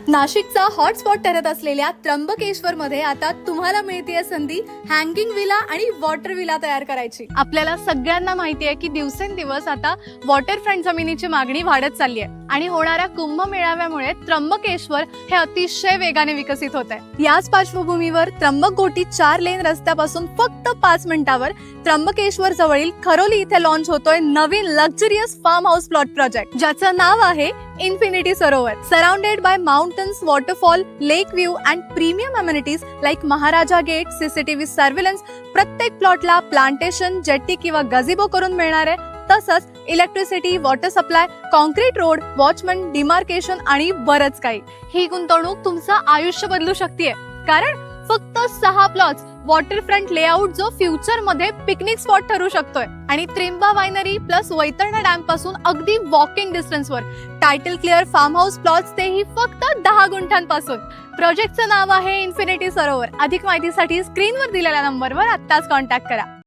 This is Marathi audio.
नाशिकचा हॉटस्पॉट ठरत असलेल्या त्र्यंबकेश्वर मध्ये आता तुम्हाला मिळतेय संधी हँगिंग विला आणि वॉटर विला तयार करायची। आपल्याला सगळ्यांना माहिती आहे की दिवसेंदिवस आता वॉटरफ्रंट जमिनीची मागणी वाढत चालली आहे आणि होणाऱ्या कुंभ मेळाव्यामुळे त्र्यंबकेश्वर हे अतिशय वेगाने विकसित होत आहे। याच पार्श्वभूमीवर त्र्यंबकोटी 4 लेन रस्त्यापासून फक्त 5 मिनिटांवर त्र्यंबकेश्वर जवळील खरोली इथे लॉन्च होतोय नवीन luxurious farm house plot project, ज्याचं नाव आहे infinity Sarovar. Surrounded by mountains, waterfall, lake view and premium amenities like Maharaja gate, CCTV surveillance, प्रत्येक प्लॉटला प्लांटेशन, जेट्टी किंवा गझिबो करून मिळणार आहे। तसंच electricity, water supply, concrete road, watchman, demarcation आणि बरंच काही। ही गुंतवणूक तुमचं आयुष्य बदलू शकते, कारण फक्त 6 प्लॉट्स वॉटरफ्रंट लेआउट जो फ्युचर मध्ये पिकनिक स्पॉट ठरू शकतोय आणि Trimba winery plus Vaitarna dam पासून अगदी वॉकिंग डिस्टन्सवर title clear farm house plots, तेही फक्त 10 गुंठांपासून। प्रोजेक्टचं नाव आहे इन्फिनिटी सरोवर। अधिक माहितीसाठी स्क्रीनवर दिलेल्या नंबरवर आत्ताच कॉन्टॅक्ट करा।